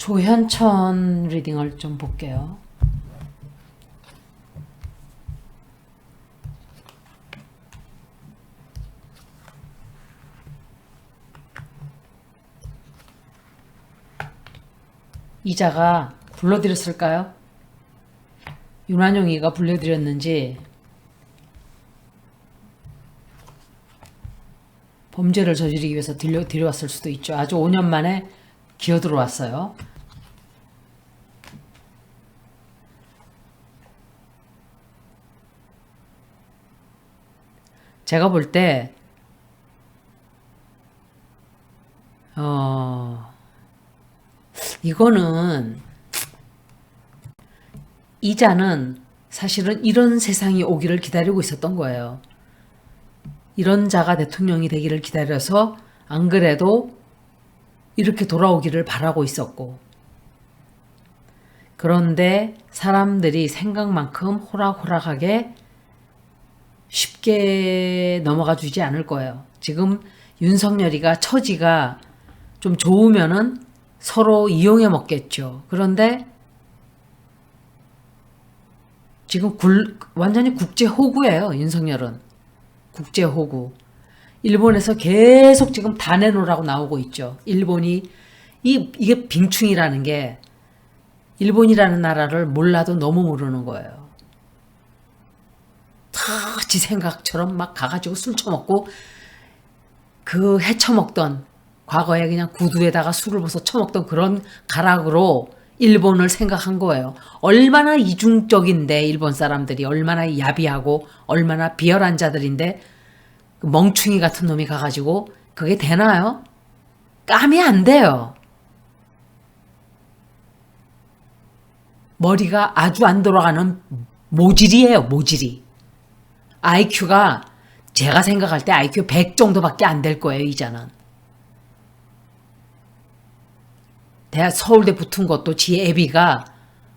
조현천 리딩을 좀 볼게요. 이자가 불러드렸을까요? 윤환영이가 불러드렸는지 범죄를 저지르기 위해서 들여왔을 수도 있죠. 아주 5년 만에 기어들어왔어요. 제가 볼 때 이거는 이자는 사실은 이런 세상이 오기를 기다리고 있었던 거예요. 이런 자가 대통령이 되기를 기다려서 안 그래도 이렇게 돌아오기를 바라고 있었고, 그런데 사람들이 생각만큼 호락호락하게 쉽게 넘어가 주지 않을 거예요. 지금 윤석열이가 처지가 좀 좋으면은 서로 이용해 먹겠죠. 그런데 지금 완전히 국제호구예요. 윤석열은 국제호구. 일본에서 계속 지금 다 내놓으라고 나오고 있죠. 일본이 이게 빙충이라는 게 일본이라는 나라를 몰라도 너무 모르는 거예요. 다 지 생각처럼 막 가가지고 술 처먹고 그 헤쳐먹던 과거에 그냥 구두에다가 술을 부어서 처먹던 그런 가락으로 일본을 생각한 거예요. 얼마나 이중적인데 일본 사람들이 얼마나 야비하고 얼마나 비열한 자들인데 그 멍충이 같은 놈이 가가지고 그게 되나요? 깜이 안 돼요. 머리가 아주 안 돌아가는 모질이에요. 모질이. IQ가 제가 생각할 때 IQ 100 정도밖에 안 될 거예요. 이자는. 서울대 붙은 것도 지 애비가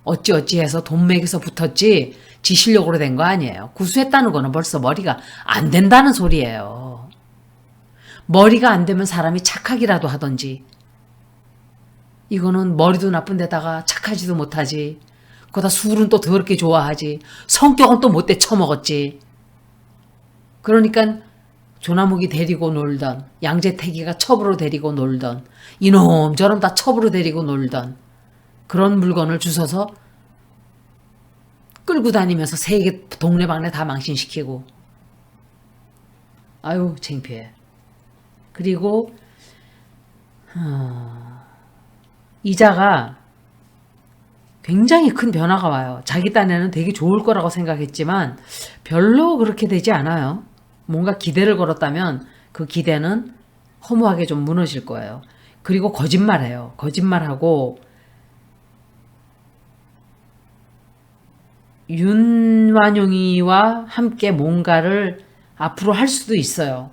어찌어찌해서 돈 매겨서 붙었지 지 실력으로 된 거 아니에요. 구수했다는 거는 벌써 머리가 안 된다는 소리예요. 머리가 안 되면 사람이 착하기라도 하던지, 이거는 머리도 나쁜 데다가 착하지도 못하지, 거기다 술은 또 더럽게 좋아하지, 성격은 또 못돼 처먹었지. 그러니까 조나묵이 데리고 놀던, 양재태기가 첩으로 데리고 놀던, 이놈 저놈 다 첩으로 데리고 놀던 그런 물건을 주워서 끌고 다니면서 세계 동네방네 다 망신시키고, 아유 창피해. 그리고 이자가 굉장히 큰 변화가 와요. 자기 딴에는 되게 좋을 거라고 생각했지만 별로 그렇게 되지 않아요. 뭔가 기대를 걸었다면 그 기대는 허무하게 좀 무너질 거예요. 그리고 거짓말해요. 거짓말하고 윤완용이와 함께 뭔가를 앞으로 할 수도 있어요.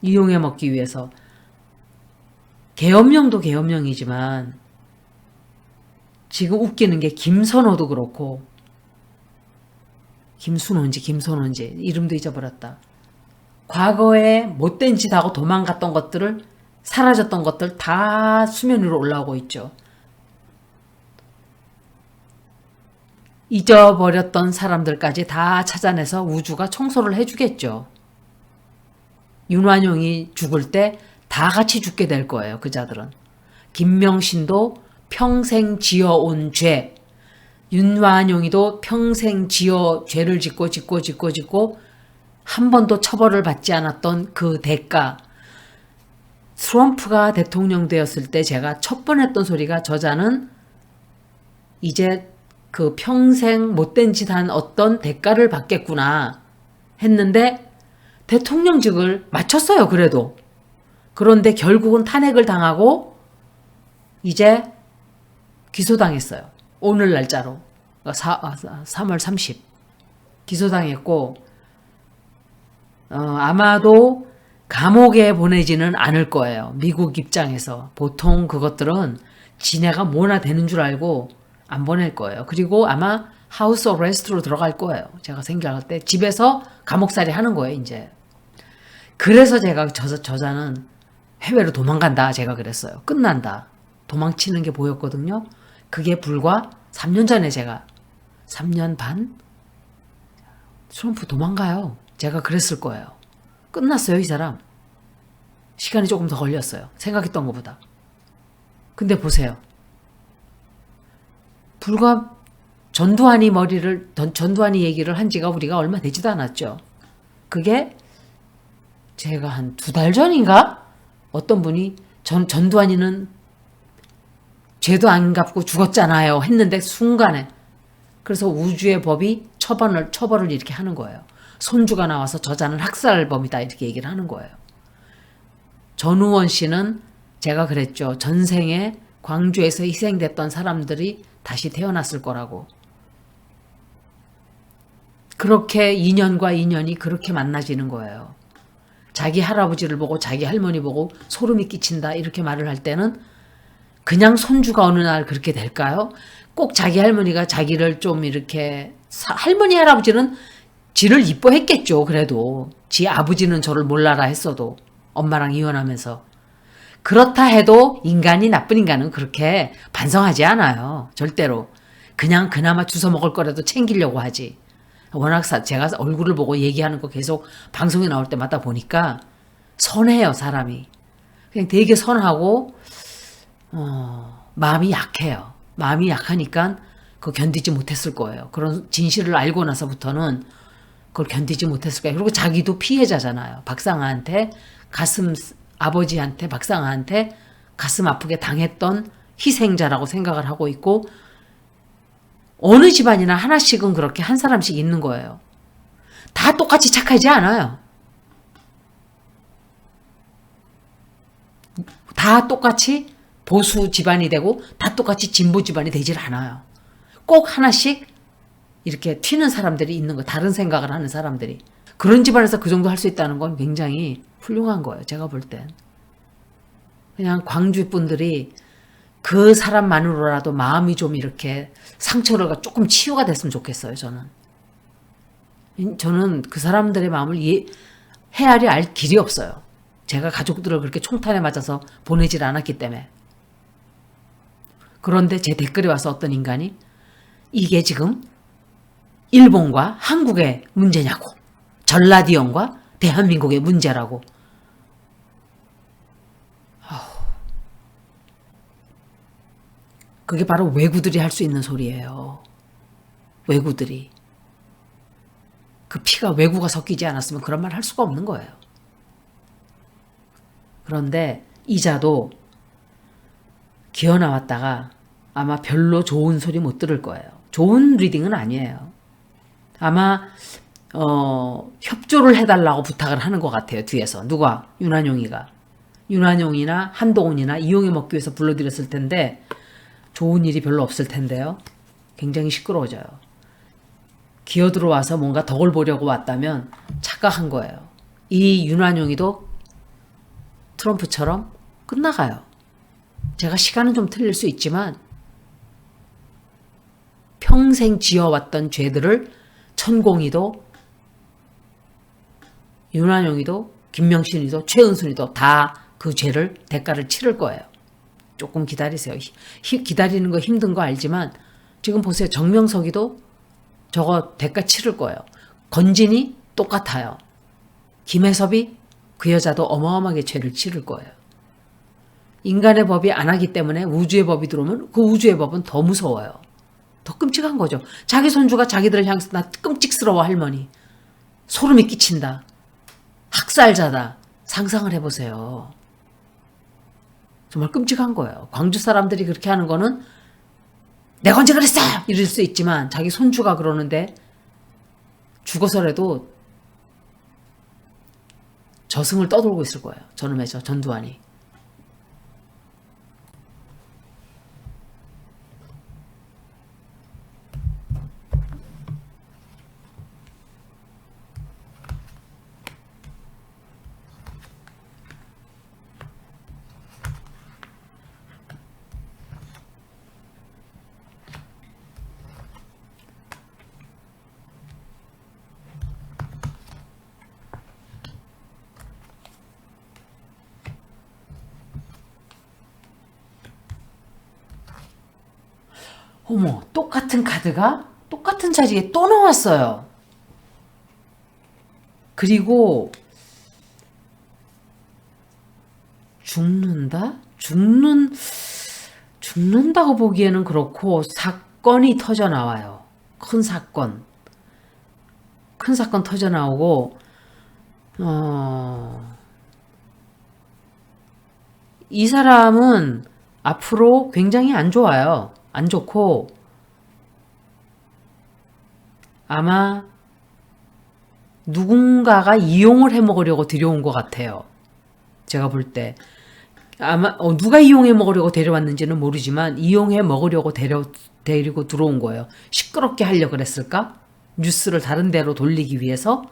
이용해 먹기 위해서. 계엄령도 계엄령이지만 지금 웃기는 게 김선호도 그렇고, 김순호인지 이름도 잊어버렸다. 과거에 못된 짓 하고 도망갔던 것들을, 사라졌던 것들 다 수면 위로 올라오고 있죠. 잊어버렸던 사람들까지 다 찾아내서 우주가 청소를 해주겠죠. 윤완용이 죽을 때 다 같이 죽게 될 거예요. 그 자들은. 김명신도 평생 지어온 죄, 윤완용이도 평생 죄를 짓고 한 번도 처벌을 받지 않았던 그 대가. 트럼프가 대통령 되었을 때 제가 첫 번 했던 소리가, 저자는 이제 그 평생 못된 짓 한 어떤 대가를 받겠구나 했는데 대통령직을 마쳤어요. 그래도. 그런데 결국은 탄핵을 당하고 이제 기소당했어요. 오늘 날짜로 3월 30 기소당했고, 아마도 감옥에 보내지는 않을 거예요. 미국 입장에서 보통 그것들은 지네가 뭐나 되는 줄 알고 안 보낼 거예요. 그리고 아마 하우스 어레스트로 들어갈 거예요. 제가 생각할 때 집에서 감옥살이 하는 거예요. 이제. 그래서 제가 저자는 해외로 도망간다 제가 그랬어요. 끝난다. 도망치는 게 보였거든요. 그게 불과 3년 전에 제가 3년 반? 트럼프 도망가요. 제가 그랬을 거예요. 끝났어요, 이 사람. 시간이 조금 더 걸렸어요. 생각했던 것보다. 근데 보세요. 불과 전두환이 얘기를 한 지가 우리가 얼마 되지도 않았죠. 그게 제가 한 2달 전인가? 어떤 분이 전두환이는 죄도 안 갚고 죽었잖아요. 했는데 순간에. 그래서 우주의 법이 처벌을 이렇게 하는 거예요. 손주가 나와서 저자는 학살범이다 이렇게 얘기를 하는 거예요. 전우원 씨는 제가 그랬죠. 전생에 광주에서 희생됐던 사람들이 다시 태어났을 거라고. 그렇게 인연과 인연이 그렇게 만나지는 거예요. 자기 할아버지를 보고 자기 할머니 보고 소름이 끼친다 이렇게 말을 할 때는 그냥 손주가 어느 날 그렇게 될까요? 꼭 자기 할머니가 자기를 좀 이렇게 할머니 할아버지는 지를 이뻐했겠죠. 그래도 지 아버지는 저를 몰라라 했어도 엄마랑 이혼하면서 그렇다 해도 인간이 나쁜 인간은 그렇게 반성하지 않아요. 절대로. 그냥 그나마 주워 먹을 거라도 챙기려고 하지. 워낙 제가 얼굴을 보고 얘기하는 거 계속 방송에 나올 때마다 보니까 선해요, 사람이. 그냥 되게 선하고 마음이 약해요. 마음이 약하니까 그거 견디지 못했을 거예요. 그런 진실을 알고 나서부터는 그걸 견디지 못했을 거예요. 그리고 자기도 피해자잖아요. 박상아한테 아버지한테 박상아한테 가슴 아프게 당했던 희생자라고 생각을 하고 있고 어느 집안이나 하나씩은 그렇게 한 사람씩 있는 거예요. 다 똑같이 착하지 않아요. 다 똑같이 보수 집안이 되고 다 똑같이 진보 집안이 되질 않아요. 꼭 하나씩 이렇게 튀는 사람들이 있는 거예요. 다른 생각을 하는 사람들이. 그런 집안에서 그 정도 할 수 있다는 건 굉장히 훌륭한 거예요. 제가 볼 땐. 그냥 광주 분들이 그 사람만으로라도 마음이 좀 이렇게 상처가 조금 치유가 됐으면 좋겠어요. 저는 그 사람들의 마음을 헤아리 알 길이 없어요. 제가 가족들을 그렇게 총탄에 맞아서 보내질 않았기 때문에. 그런데 제 댓글에 와서 어떤 인간이 이게 지금 일본과 한국의 문제냐고. 전라디언과 대한민국의 문제라고. 그게 바로 왜구들이 할 수 있는 소리예요. 왜구들이. 그 피가 왜구가 섞이지 않았으면 그런 말 할 수가 없는 거예요. 그런데 이자도 기어 나왔다가 아마 별로 좋은 소리 못 들을 거예요. 좋은 리딩은 아니에요. 아마 협조를 해달라고 부탁을 하는 것 같아요. 뒤에서. 누가? 윤한용이나 한동훈이나 이용해 먹기 위해서 불러들였을 텐데 좋은 일이 별로 없을 텐데요. 굉장히 시끄러워져요. 기어 들어와서 뭔가 덕을 보려고 왔다면 착각한 거예요. 이 윤한용이도 트럼프처럼 끝나가요. 제가 시간은 좀 틀릴 수 있지만 평생 지어왔던 죄들을 천공이도 윤한용이도 김명신이도 최은순이도 다 그 죄를 대가를 치를 거예요. 조금 기다리세요. 기다리는 거 힘든 거 알지만 지금 보세요. 정명석이도 저거 대가 치를 거예요. 건진이 똑같아요. 김혜섭이 그 여자도 어마어마하게 죄를 치를 거예요. 인간의 법이 안 하기 때문에 우주의 법이 들어오면 그 우주의 법은 더 무서워요. 더 끔찍한 거죠. 자기 손주가 자기들을 향해서 나 끔찍스러워 할머니. 소름이 끼친다. 학살자다. 상상을 해보세요. 정말 끔찍한 거예요. 광주 사람들이 그렇게 하는 거는 내가 언제 그랬어! 이럴 수 있지만 자기 손주가 그러는데 죽어서라도 저승을 떠돌고 있을 거예요. 저놈의 전두환이. 어머, 똑같은 카드가 똑같은 자리에 또 나왔어요. 그리고 죽는다? 죽는다고 보기에는 그렇고 사건이 터져 나와요. 큰 사건 터져 나오고 이 사람은 앞으로 굉장히 안 좋아요. 안 좋고 아마 누군가가 이용을 해먹으려고 데려온 것 같아요. 제가 볼 때. 아마 누가 이용해 먹으려고 데려왔는지는 모르지만 이용해 먹으려고 데리고 들어온 거예요. 시끄럽게 하려고 그랬을까? 뉴스를 다른 데로 돌리기 위해서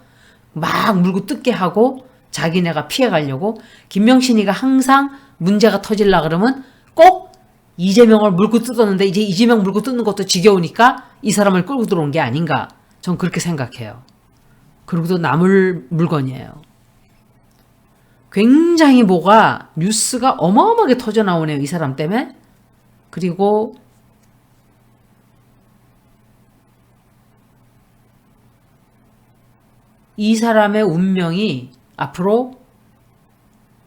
막 물고 뜯게 하고 자기네가 피해가려고. 김명신이가 항상 문제가 터질라 그러면 꼭 이재명을 물고 뜯었는데 이제 이재명 물고 뜯는 것도 지겨우니까 이 사람을 끌고 들어온 게 아닌가. 전 그렇게 생각해요. 그리고도 남을 물건이에요. 굉장히 뭐가 뉴스가 어마어마하게 터져 나오네요. 이 사람 때문에. 그리고 이 사람의 운명이 앞으로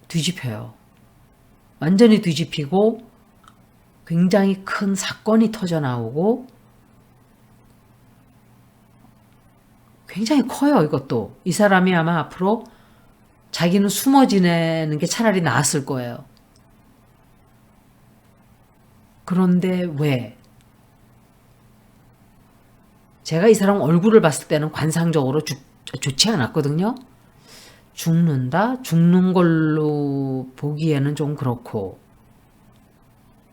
뒤집혀요. 완전히 뒤집히고 굉장히 큰 사건이 터져 나오고 굉장히 커요. 이것도. 이 사람이 아마 앞으로 자기는 숨어 지내는 게 차라리 나았을 거예요. 그런데 왜? 제가 이 사람 얼굴을 봤을 때는 관상적으로 좋지 않았거든요. 죽는다? 죽는 걸로 보기에는 좀 그렇고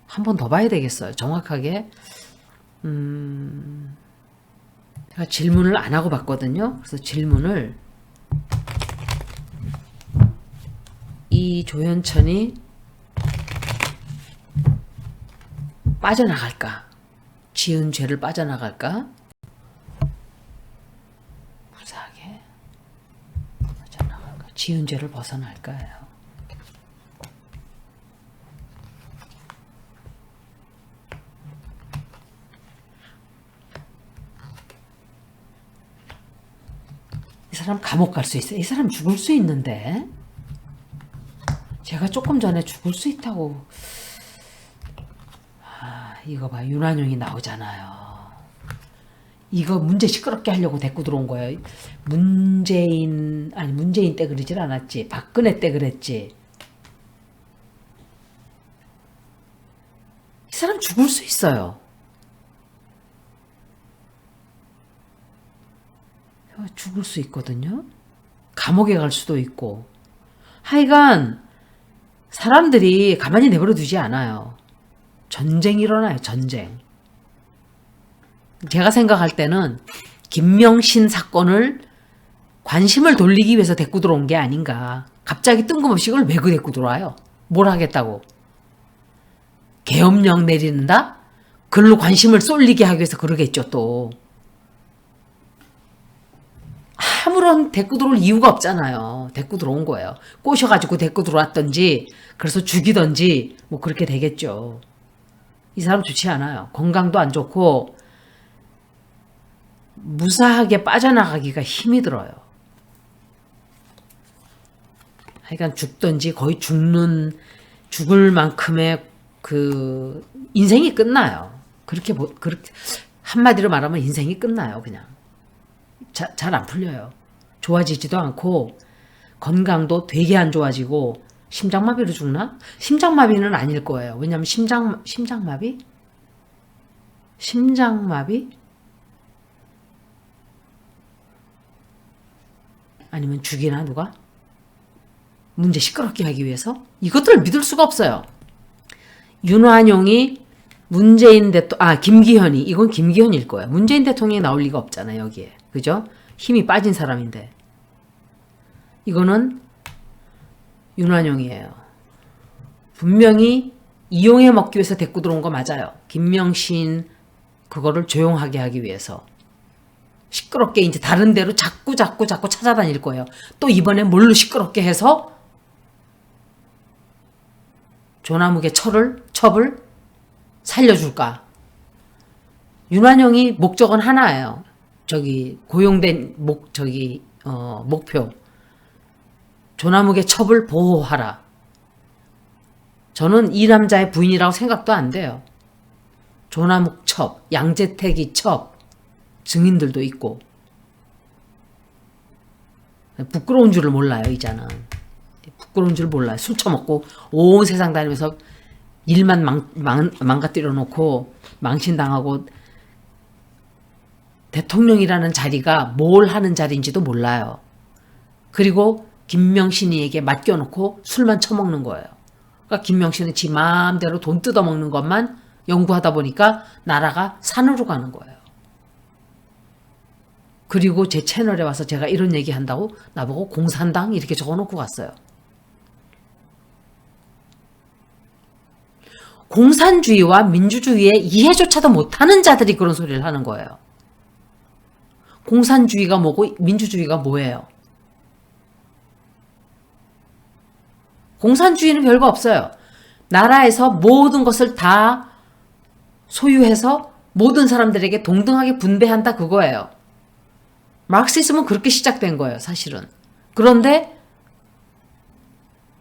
한 번 더 봐야 되겠어요. 정확하게. 제가 질문을 안 하고 봤거든요. 그래서 질문을 이 조현천이 빠져나갈까? 지은 죄를 빠져나갈까? 무사하게 빠져나갈까? 지은 죄를 벗어날까요? 이 사람 감옥 갈 수 있어요. 이 사람 죽을 수 있는데. 제가 조금 전에 죽을 수 있다고. 이거 봐. 윤한용이 나오잖아요. 이거 문제 시끄럽게 하려고 데리고 들어온 거예요. 문재인 때 그러질 않았지. 박근혜 때 그랬지. 이 사람 죽을 수 있어요. 죽을 수 있거든요. 감옥에 갈 수도 있고. 하여간 사람들이 가만히 내버려 두지 않아요. 전쟁이 일어나요. 전쟁. 제가 생각할 때는 김명신 사건을 관심을 돌리기 위해서 데리고 들어온 게 아닌가. 갑자기 뜬금없이 이걸 왜 데리고 들어와요? 뭘 하겠다고. 계엄령 내린다? 글로 관심을 쏠리게 하기 위해서 그러겠죠 또. 아무런 데리고 들어올 이유가 없잖아요. 데리고 들어온 거예요. 꼬셔가지고 데리고 들어왔던지 그래서 죽이던지 뭐 그렇게 되겠죠. 이 사람 좋지 않아요. 건강도 안 좋고 무사하게 빠져나가기가 힘이 들어요. 하여간 죽던지 거의 죽을 만큼의 그 인생이 끝나요. 그렇게 한마디로 말하면 인생이 끝나요. 그냥 잘 안 풀려요. 좋아지지도 않고 건강도 되게 안 좋아지고 심장마비로 죽나? 심장마비는 아닐 거예요. 왜냐하면 심장마비? 아니면 죽이나 누가? 문제 시끄럽게 하기 위해서? 이것들을 믿을 수가 없어요. 윤환용이 김기현이, 이건 김기현일 거예요. 문재인 대통령이 나올 리가 없잖아요, 여기에. 그죠? 힘이 빠진 사람인데. 이거는 윤환용이에요. 분명히 이용해 먹기 위해서 데리고 들어온 거 맞아요. 김명신 그거를 조용하게 하기 위해서. 시끄럽게 이제 다른 데로 자꾸 찾아다닐 거예요. 또 이번에 뭘로 시끄럽게 해서 조남욱의 첩을 살려줄까? 윤완용이 목적은 하나예요. 고용된 목표. 조남욱의 첩을 보호하라. 저는 이 남자의 부인이라고 생각도 안 돼요. 조남욱 첩, 양재택이 첩, 증인들도 있고. 부끄러운 줄을 몰라요, 이자는. 부끄러운 줄 몰라요. 술 처먹고 온 세상 다니면서 일만 망가뜨려 놓고 망신당하고 대통령이라는 자리가 뭘 하는 자리인지도 몰라요. 그리고 김명신이에게 맡겨놓고 술만 처먹는 거예요. 그러니까 김명신은 지 마음대로 돈 뜯어먹는 것만 연구하다 보니까 나라가 산으로 가는 거예요. 그리고 제 채널에 와서 제가 이런 얘기 한다고 나보고 공산당 이렇게 적어놓고 갔어요. 공산주의와 민주주의의 이해조차도 못하는 자들이 그런 소리를 하는 거예요. 공산주의가 뭐고 민주주의가 뭐예요? 공산주의는 별거 없어요. 나라에서 모든 것을 다 소유해서 모든 사람들에게 동등하게 분배한다 그거예요. 마르크시즘은 그렇게 시작된 거예요, 사실은. 그런데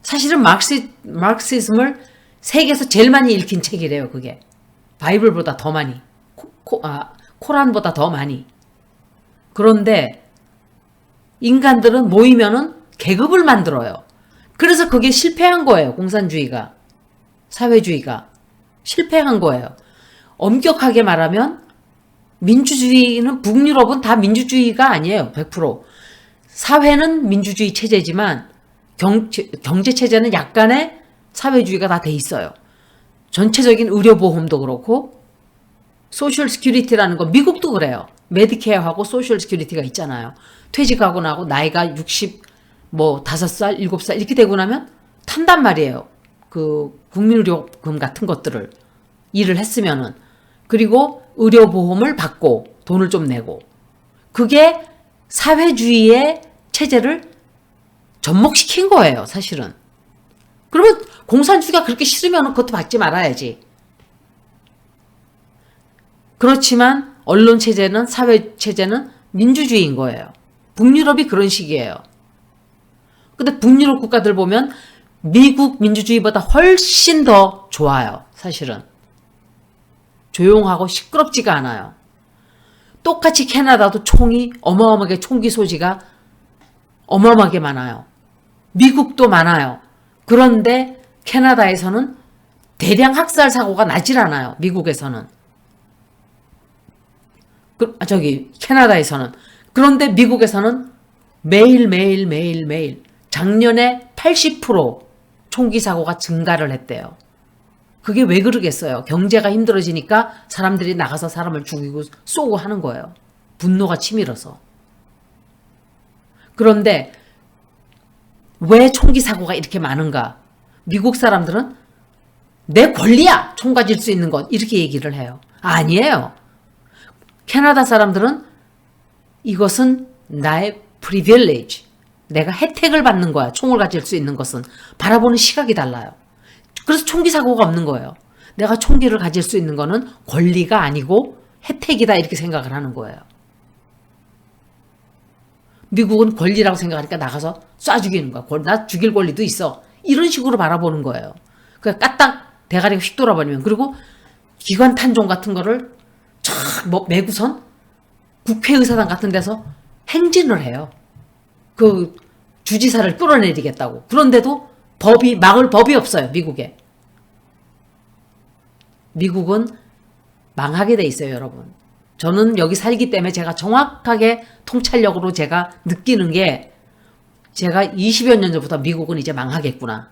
사실은 마르크시즘을 세계에서 제일 많이 읽힌 책이래요, 그게. 바이블보다 더 많이. 코란보다 더 많이. 그런데 인간들은 모이면은 계급을 만들어요. 그래서 그게 실패한 거예요, 공산주의가. 사회주의가. 실패한 거예요. 엄격하게 말하면 민주주의는 북유럽은 다 민주주의가 아니에요. 100%. 사회는 민주주의 체제지만 경제 체제는 약간의 사회주의가 다 돼 있어요. 전체적인 의료보험도 그렇고 소셜 시큐리티라는 거 미국도 그래요. 메디케어하고 소셜 시큐리티가 있잖아요. 퇴직하고 나고 나이가 60 5살, 7살 이렇게 되고 나면 탄단 말이에요. 그 국민의료금 같은 것들을 일을 했으면은. 그리고 의료보험을 받고 돈을 좀 내고. 그게 사회주의의 체제를 접목시킨 거예요, 사실은. 그러면 공산주의가 그렇게 싫으면 그것도 받지 말아야지. 그렇지만 언론체제는 사회체제는 민주주의인 거예요. 북유럽이 그런 식이에요. 근데 북유럽 국가들 보면 미국 민주주의보다 훨씬 더 좋아요, 사실은. 조용하고 시끄럽지가 않아요. 똑같이 캐나다도 어마어마하게 총기 소지가 어마어마하게 많아요. 미국도 많아요. 그런데 캐나다에서는 대량 학살 사고가 나질 않아요. 미국에서는. 캐나다에서는. 그런데 미국에서는 매일 작년에 80% 총기 사고가 증가를 했대요. 그게 왜 그러겠어요? 경제가 힘들어지니까 사람들이 나가서 사람을 죽이고 쏘고 하는 거예요. 분노가 치밀어서. 그런데 왜 총기 사고가 이렇게 많은가? 미국 사람들은 내 권리야! 총 가질 수 있는 것. 이렇게 얘기를 해요. 아니에요. 캐나다 사람들은 이것은 나의 privilege. 내가 혜택을 받는 거야. 총을 가질 수 있는 것은. 바라보는 시각이 달라요. 그래서 총기 사고가 없는 거예요. 내가 총기를 가질 수 있는 거는 권리가 아니고 혜택이다 이렇게 생각을 하는 거예요. 미국은 권리라고 생각하니까 나가서 쏴 죽이는 거야. 나 죽일 권리도 있어. 이런 식으로 바라보는 거예요. 그냥 까딱 대가리가 휙 돌아버리면. 그리고 기관 탄종 같은 거를 매구선 국회의사당 같은 데서 행진을 해요. 그 주지사를 끌어내리겠다고. 그런데도 막을 법이 없어요, 미국에. 미국은 망하게 돼 있어요, 여러분. 저는 여기 살기 때문에 제가 정확하게 통찰력으로 제가 느끼는 게 제가 20여 년 전부터 미국은 이제 망하겠구나.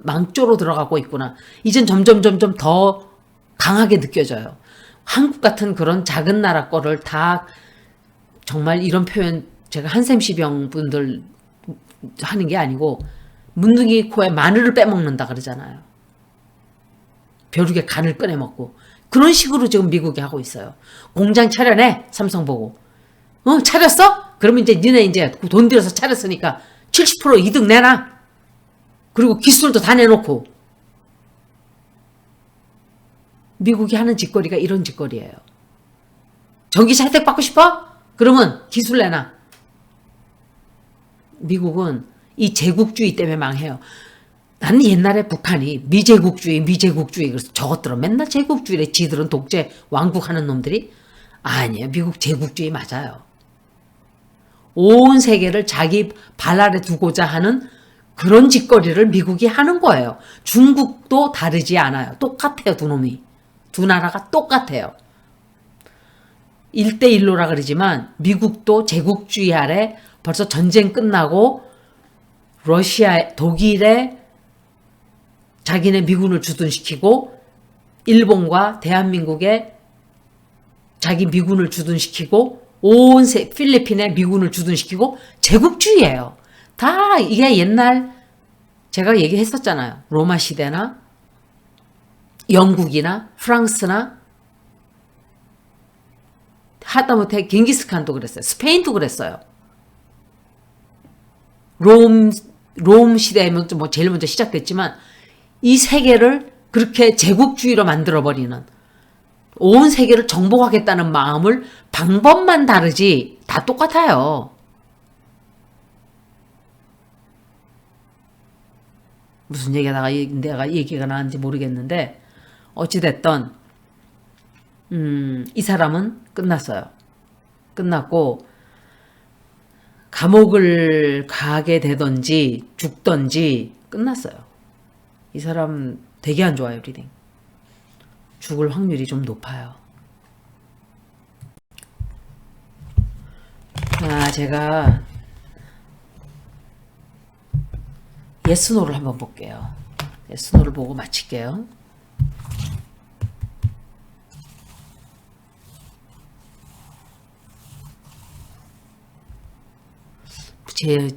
망조로 들어가고 있구나. 이젠 점점 더 강하게 느껴져요. 한국 같은 그런 작은 나라 거를 다 정말 이런 표현 제가 한샘시병 분들 하는 게 아니고 문둥이 코에 마늘을 빼먹는다 그러잖아요. 벼룩의 간을 꺼내먹고 그런 식으로 지금 미국이 하고 있어요. 공장 차려내 삼성 보고 차렸어? 그러면 이제 니네 이제 돈 들여서 차렸으니까 70% 이득 내놔. 그리고 기술도 다 내놓고. 미국이 하는 짓거리가 이런 짓거리예요. 전기차 혜택 받고 싶어? 그러면 기술 내놔. 미국은 이 제국주의 때문에 망해요. 나는 옛날에 북한이 미제국주의 그래서 저것들은 맨날 제국주의래. 지들은 독재 왕국하는 놈들이. 아니에요. 미국 제국주의 맞아요. 온 세계를 자기 발 아래 두고자 하는 그런 짓거리를 미국이 하는 거예요. 중국도 다르지 않아요. 똑같아요. 두 놈이. 두 나라가 똑같아요. 1대1로라 그러지만 미국도 제국주의 아래 벌써 전쟁 끝나고 러시아, 독일에 자기네 미군을 주둔시키고 일본과 대한민국에 자기 미군을 주둔시키고 온 필리핀에 미군을 주둔시키고 제국주의예요. 다 이게 옛날 제가 얘기했었잖아요. 로마 시대나 영국이나 프랑스나 하다못해 겐기스칸도 그랬어요. 스페인도 그랬어요. 롬 시대에 뭐 제일 먼저 시작됐지만 이 세계를 그렇게 제국주의로 만들어버리는 온 세계를 정복하겠다는 마음을 방법만 다르지 다 똑같아요. 무슨 얘기하다가 내가 얘기가 나왔는지 모르겠는데 어찌됐든 이 사람은 끝났어요. 끝났고 감옥을 가게 되던지 죽던지 끝났어요. 이 사람 되게 안 좋아요. 리딩. 죽을 확률이 좀 높아요. 제가 예스노를 한번 볼게요. 예스노를 보고 마칠게요.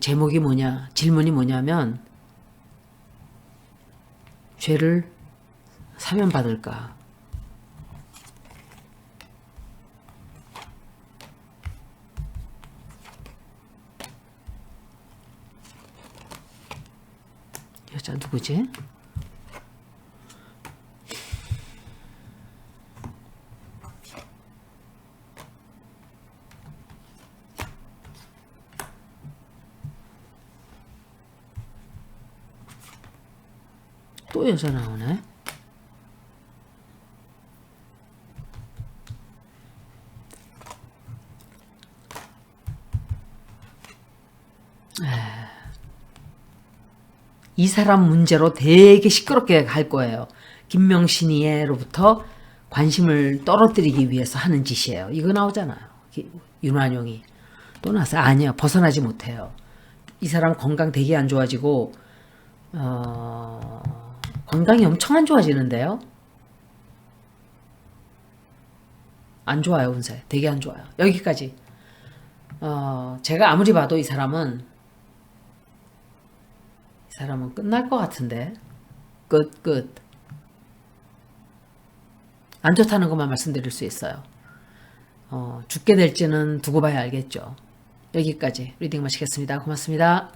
제목이 뭐냐, 질문이 뭐냐면 죄를 사면 받을까? 여자 누구지? 또 여자 나오네. 이 사람 문제로 되게 시끄럽게 갈 거예요. 김명신이로부터 관심을 떨어뜨리기 위해서 하는 짓이에요. 이거 나오잖아요. 윤환용이. 또 나왔어요. 아니요. 벗어나지 못해요. 이 사람 건강 되게 안 좋아지고 건강이 엄청 안 좋아지는데요. 안 좋아요. 운세. 되게 안 좋아요. 여기까지. 제가 아무리 봐도 이 사람은 끝날 것 같은데. 끝. 안 좋다는 것만 말씀드릴 수 있어요. 죽게 될지는 두고 봐야 알겠죠. 여기까지 리딩 마치겠습니다. 고맙습니다.